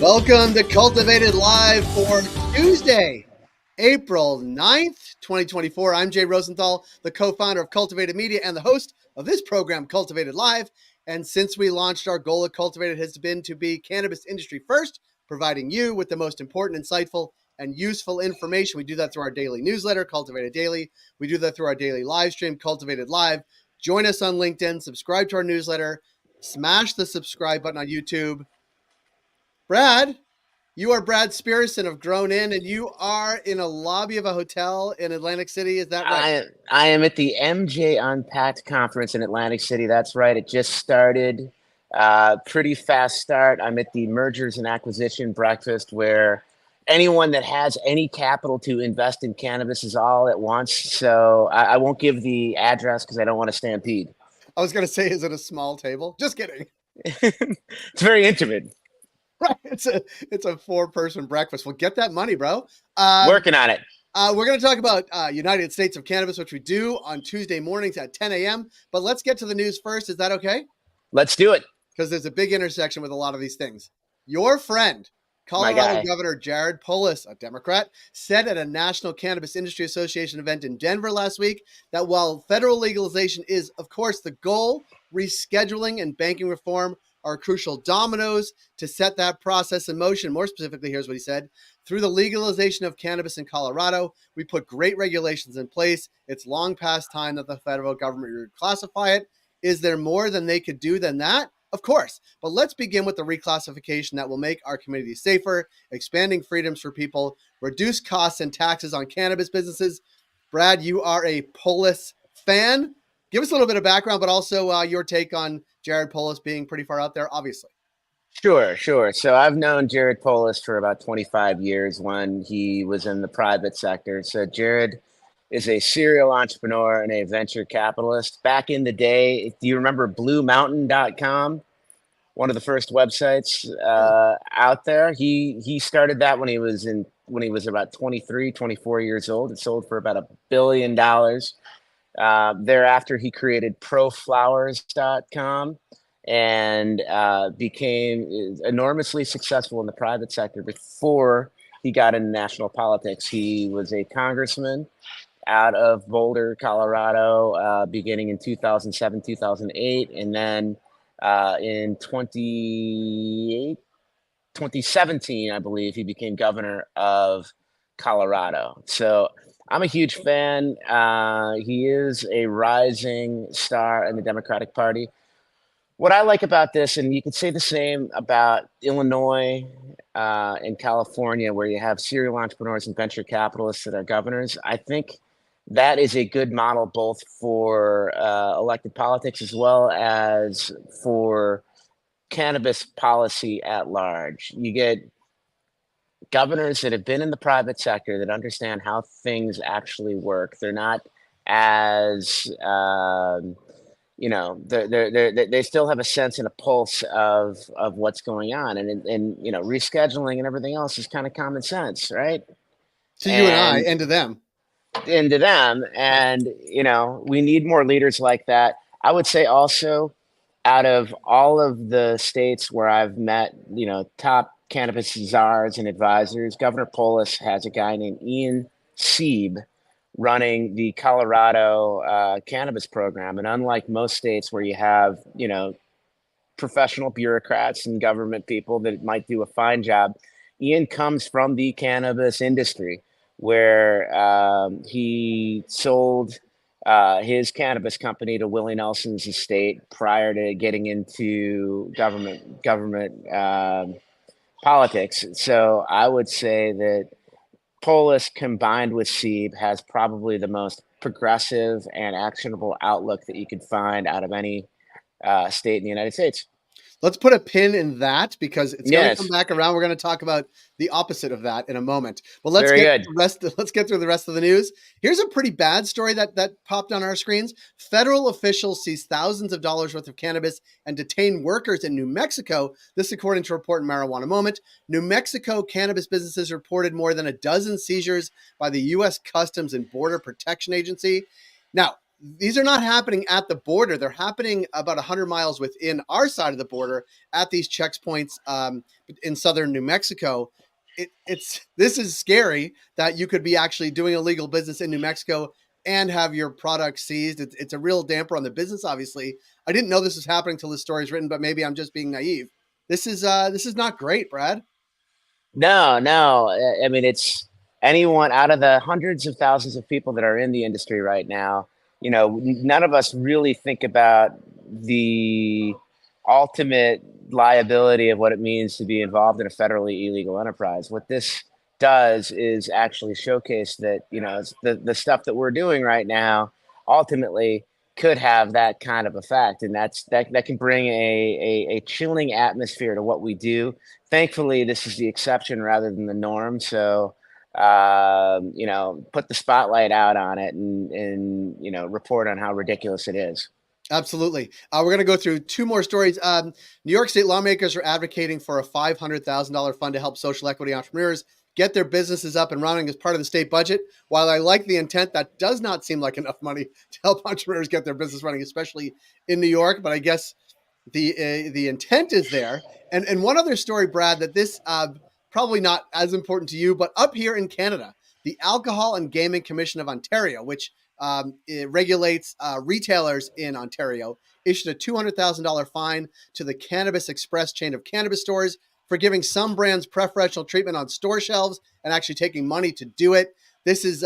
Welcome to Cultivated Live for Tuesday, April 9th, 2024. I'm Jay Rosenthal, the co-founder of Cultivated Media and the host of this program, Cultivated Live. And since we launched, our goal at Cultivated has been to be cannabis industry first, providing you with the most important, insightful, and useful information. We do that through our daily newsletter, Cultivated Daily. We do that through our daily live stream, Cultivated Live. Join us on LinkedIn, subscribe to our newsletter, smash the subscribe button on YouTube. Brad, you are Brad Spirrison of Grown In, and you are in a lobby of a hotel in Atlantic City. Is that right? I am at the MJ Unpacked conference in Atlantic City. That's right. It just started. Pretty fast start. I'm at the mergers and acquisition breakfast where anyone that has any capital to invest in cannabis is all at once. So I won't give the address because I don't want to stampede. I was going to say, is it a small table? Just kidding. It's very intimate. Right. It's a 4-person breakfast. Well, get that money, bro. Working on it. We're going to talk about United States of Cannabis, which we do on Tuesday mornings at 10 a.m. But let's get to the news first. Is that okay? Let's do it. Because there's a big intersection with a lot of these things. Your friend, Colorado Governor Jared Polis, a Democrat, said at a National Cannabis Industry Association event in Denver last week that while federal legalization is, of course, the goal, rescheduling and banking reform are crucial dominoes to set that process in motion. More specifically, here's what he said. Through the legalization of cannabis in Colorado, we put great regulations in place. It's long past time that the federal government reclassify it. Is there more than they could do than that? Of course. But let's begin with the reclassification that will make our community safer, expanding freedoms for people, reduce costs and taxes on cannabis businesses. Brad, you are a Polis fan. Give us a little bit of background, but also your take on Jared Polis being pretty far out there, obviously. Sure. So I've known Jared Polis for about 25 years when he was in the private sector. So Jared is a serial entrepreneur and a venture capitalist. Back in the day, do you remember BlueMountain.com? One of the first websites out there. He started that when he was about 23, 24 years old. It sold for about $1 billion. Thereafter, he created proflowers.com and became enormously successful in the private sector before he got into national politics. He was a congressman out of Boulder, Colorado, beginning in 2007, 2008. And then in 2017, I believe, he became governor of Colorado. So I'm a huge fan. He is a rising star in the Democratic Party. What I like about this, and you could say the same about Illinois and California, where you have serial entrepreneurs and venture capitalists that are governors, I think that is a good model both for elected politics as well as for cannabis policy at large. You get governors that have been in the private sector that understand how things actually work. They're not as they still have a sense and a pulse of what's going on, and rescheduling and everything else is kind of common sense, right? To you and I, and to them. And we need more leaders like that. I would say also, out of all of the states where I've met top cannabis czars and advisors, Governor Polis has a guy named Ian Sieb running the Colorado cannabis program. And unlike most states where you have professional bureaucrats and government people that might do a fine job, Ian comes from the cannabis industry, where he sold his cannabis company to Willie Nelson's estate prior to getting into government politics. So I would say that Polis combined with Sieb has probably the most progressive and actionable outlook that you could find out of any state in the United States. Let's put a pin in that because it's going to come back around. We're going to talk about the opposite of that in a moment. But let's get through the rest of the news. Here's a pretty bad story that popped on our screens. Federal officials seize thousands of dollars worth of cannabis and detain workers in New Mexico. This according to a report in Marijuana Moment. New Mexico cannabis businesses reported more than a dozen seizures by the U.S. Customs and Border Protection Agency. Now, these are not happening at the border. They're happening about 100 miles within our side of the border at these checkpoints in southern New Mexico. This is scary that you could be actually doing illegal business in New Mexico and have your product seized. It's a real damper on the business. Obviously, I didn't know this was happening till this story is written, but maybe I'm just being naive. This is not great, Brad. No. I mean, it's anyone out of the hundreds of thousands of people that are in the industry right now. None of us really think about the ultimate liability of what it means to be involved in a federally illegal enterprise. What this does is actually showcase that, the stuff that we're doing right now ultimately could have that kind of effect. And that can bring a chilling atmosphere to what we do. Thankfully, this is the exception rather than the norm. So, put the spotlight out on it and report on how ridiculous it is. Absolutely. We're going to go through two more stories. New York State lawmakers are advocating for a $500,000 fund to help social equity entrepreneurs get their businesses up and running as part of the state budget. While I like the intent, that does not seem like enough money to help entrepreneurs get their business running, especially in New York. But I guess the intent is there. And one other story, Brad, that this probably not as important to you, but up here in Canada, the Alcohol and Gaming Commission of Ontario, which it regulates retailers in Ontario, issued a $200,000 fine to the Cannabis Express chain of cannabis stores for giving some brands preferential treatment on store shelves and actually taking money to do it. This is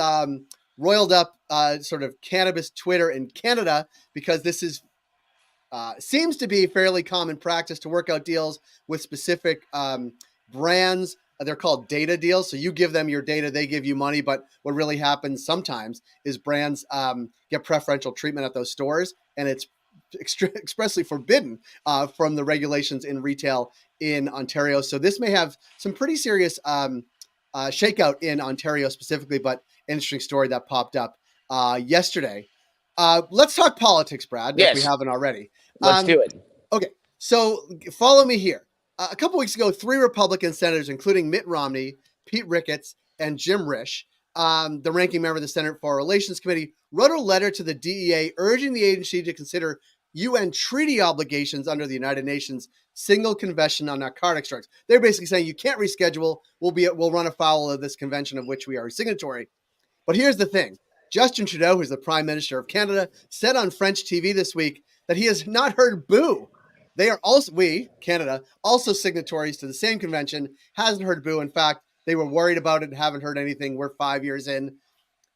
roiled up sort of cannabis Twitter in Canada because this is seems to be fairly common practice to work out deals with specific brands. They're called data deals. So you give them your data, they give you money. But what really happens sometimes is brands get preferential treatment at those stores, and it's expressly forbidden from the regulations in retail in Ontario. So this may have some pretty serious shakeout in Ontario specifically, but interesting story that popped up yesterday. Let's talk politics, Brad, yes, if we haven't already. Let's do it. Okay, so follow me here. A couple weeks ago, 3 Republican senators, including Mitt Romney, Pete Ricketts, and Jim Risch, the ranking member of the Senate Foreign Relations Committee, wrote a letter to the DEA urging the agency to consider UN treaty obligations under the United Nations Single Convention on Narcotics Drugs. They're basically saying you can't reschedule. We'll run afoul of this convention of which we are a signatory. But here's the thing. Justin Trudeau, who's the Prime Minister of Canada, said on French TV this week that he has not heard boo. They are also, Canada, also signatories to the same convention, hasn't heard boo. In fact, they were worried about it and haven't heard anything. We're 5 years in.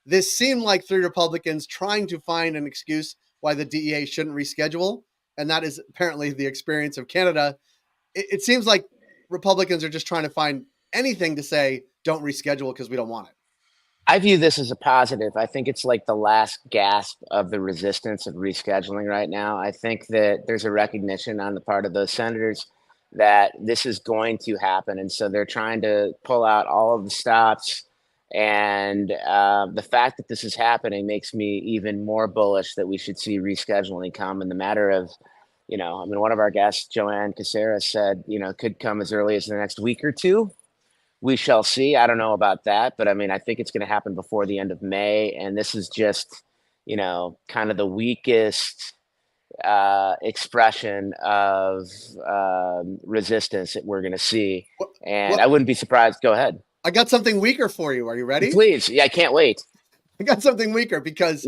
This seemed like 3 Republicans trying to find an excuse why the DEA shouldn't reschedule. And that is apparently the experience of Canada. It seems like Republicans are just trying to find anything to say, don't reschedule because we don't want it. I view this as a positive. I think it's like the last gasp of the resistance of rescheduling right now. I think that there's a recognition on the part of those senators that this is going to happen. And so they're trying to pull out all of the stops. And the fact that this is happening makes me even more bullish that we should see rescheduling come in the matter of, one of our guests, Joanne Caceres, said, could come as early as the next week or two. We shall see. I don't know about that, but I think it's going to happen before the end of May. And this is just, kind of the weakest expression of resistance that we're going to see. And I wouldn't be surprised. Go ahead. I got something weaker for you. Are you ready? Please. Yeah, I can't wait. I got something weaker because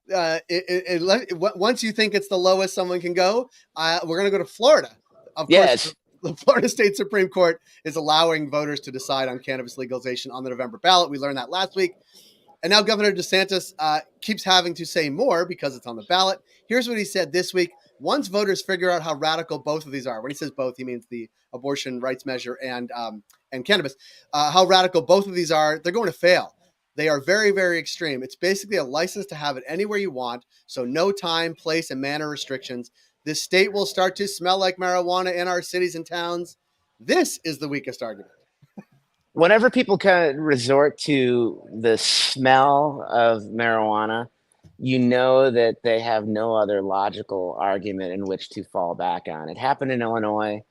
once you think it's the lowest someone can go, we're going to go to Florida. Of course, the Florida State Supreme Court is allowing voters to decide on cannabis legalization on the November ballot. We learned that last week. And now Governor DeSantis keeps having to say more because it's on the ballot. Here's what he said this week. Once voters figure out how radical both of these are, when he says both, he means the abortion rights measure and cannabis, how radical both of these are, they're going to fail. They are very, very extreme. It's basically a license to have it anywhere you want. So no time, place, and manner restrictions. This state will start to smell like marijuana in our cities and towns. This is the weakest argument. Whenever people kind of resort to the smell of marijuana, that they have no other logical argument in which to fall back on. It happened in Illinois.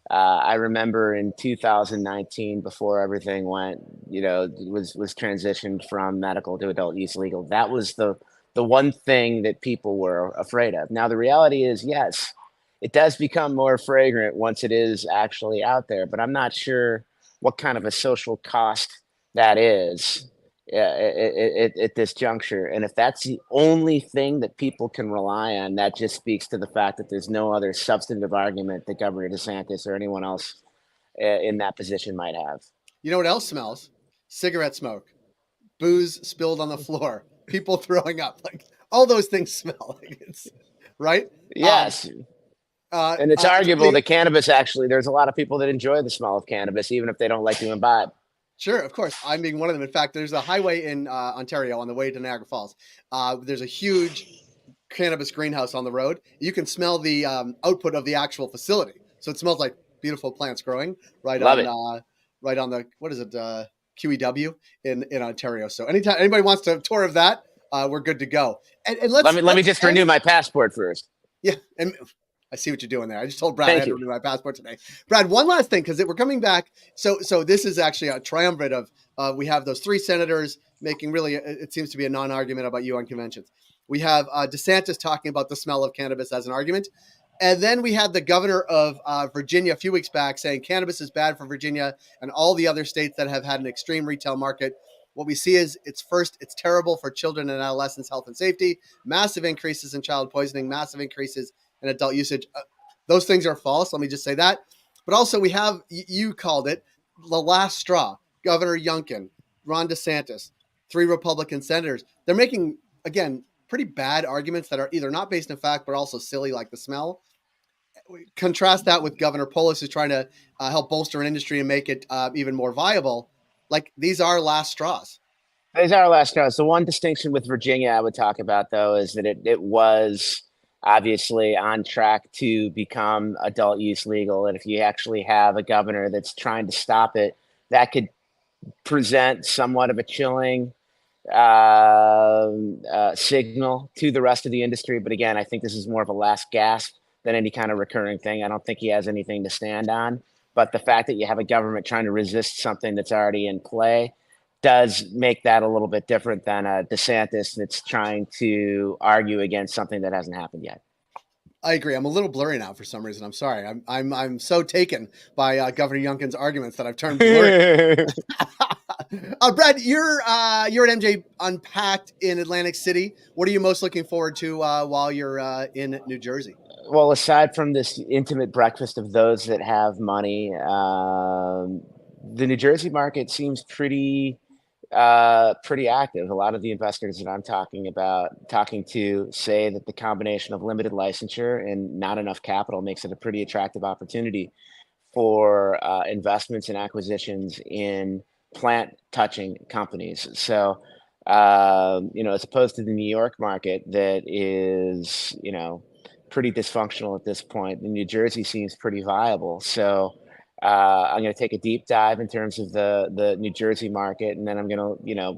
I remember in 2019, before everything went, was transitioned from medical to adult use legal. That was the the one thing that people were afraid of. Now, the reality is, yes, it does become more fragrant once it is actually out there, but I'm not sure what kind of a social cost that is at this juncture. And if that's the only thing that people can rely on, that just speaks to the fact that there's no other substantive argument that Governor DeSantis or anyone else in that position might have. You know what else smells? Cigarette smoke, booze spilled on the floor, people throwing up. Like all those things smell. Like it's right. Yes. And it's arguable that cannabis actually, there's a lot of people that enjoy the smell of cannabis, even if they don't like to imbibe. Sure, of course. I'm being one of them. In fact, there's a highway in Ontario on the way to Niagara Falls. There's a huge cannabis greenhouse on the road. You can smell the output of the actual facility. So it smells like beautiful plants growing right on the, what is it, QEW in Ontario. So anytime anybody wants to tour of that, we're good to go. And let me just renew my passport first. Yeah, and I see what you're doing there. I just told Brad I had to renew my passport today. Brad, one last thing, because we're coming back. So this is actually a triumvirate of we have those three senators making really, it seems to be a non-argument about UN conventions. We have DeSantis talking about the smell of cannabis as an argument. And then we had the governor of Virginia a few weeks back saying cannabis is bad for Virginia and all the other states that have had an extreme retail market. What we see is it's terrible for children and adolescents' health and safety, massive increases in child poisoning, massive increases in adult usage. Those things are false. Let me just say that. But also we have, you called it, the last straw. Governor Youngkin, Ron DeSantis, 3 Republican senators. They're making, again, pretty bad arguments that are either not based in fact, but also silly, like the smell. Contrast that with Governor Polis, who's trying to help bolster an industry and make it even more viable. Like, these are last straws. These are last straws. The one distinction with Virginia I would talk about, though, is that it was obviously on track to become adult use legal. And if you actually have a governor that's trying to stop it, that could present somewhat of a chilling signal to the rest of the industry. But again, I think this is more of a last gasp than any kind of recurring thing. I don't think he has anything to stand on. But the fact that you have a government trying to resist something that's already in play does make that a little bit different than a DeSantis that's trying to argue against something that hasn't happened yet. I agree. I'm a little blurry now for some reason. I'm sorry. I'm so taken by Governor Youngkin's arguments that I've turned blurry. Brad, you're at MJ Unpacked in Atlantic City. What are you most looking forward to while you're in New Jersey? Well, aside from this intimate breakfast of those that have money, the New Jersey market seems pretty active. A lot of the investors that I'm talking to say that the combination of limited licensure and not enough capital makes it a pretty attractive opportunity for investments and acquisitions in plant touching companies. So, as opposed to the New York market that is, pretty dysfunctional at this point, the New Jersey seems pretty viable. So I'm going to take a deep dive in terms of the New Jersey market, and then I'm going to,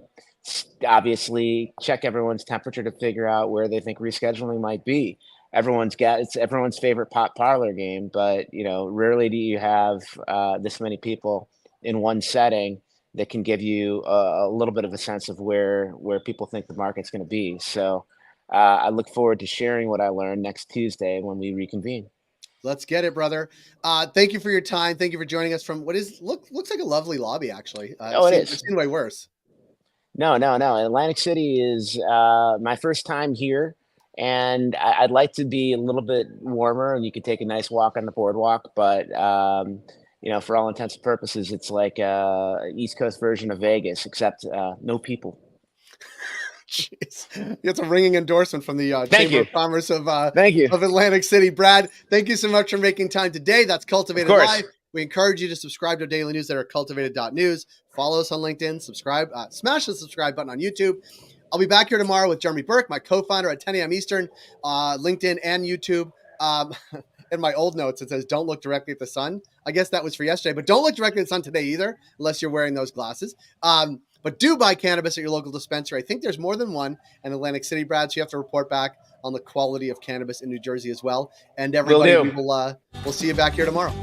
obviously check everyone's temperature to figure out where they think rescheduling might be. It's everyone's favorite pot parlor game, but rarely do you have this many people in one setting that can give you a little bit of a sense of where people think the market's going to be. So I look forward to sharing what I learned next Tuesday when we reconvene. Let's get it, brother. Thank you for your time. Thank you for joining us from what looks like a lovely lobby, actually. It is. It's seen way worse. No. Atlantic City is my first time here, and I'd like to be a little bit warmer, and you could take a nice walk on the boardwalk. But for all intents and purposes, it's like East Coast version of Vegas, except no people. Jeez. It's a ringing endorsement from the Chamber of Commerce of Atlantic City. Brad, thank you so much for making time today. That's Cultivated Live. We encourage you to subscribe to our daily newsletter at cultivated.news. Follow us on LinkedIn, subscribe, smash the subscribe button on YouTube. I'll be back here tomorrow with Jeremy Burke, my co-founder, at 10 a.m. Eastern, LinkedIn and YouTube. In my old notes, it says, don't look directly at the sun. I guess that was for yesterday, but don't look directly at the sun today either, unless you're wearing those glasses. But do buy cannabis at your local dispensary. I think there's more than one in Atlantic City, Brad, so you have to report back on the quality of cannabis in New Jersey as well. And everybody, we'll see you back here tomorrow.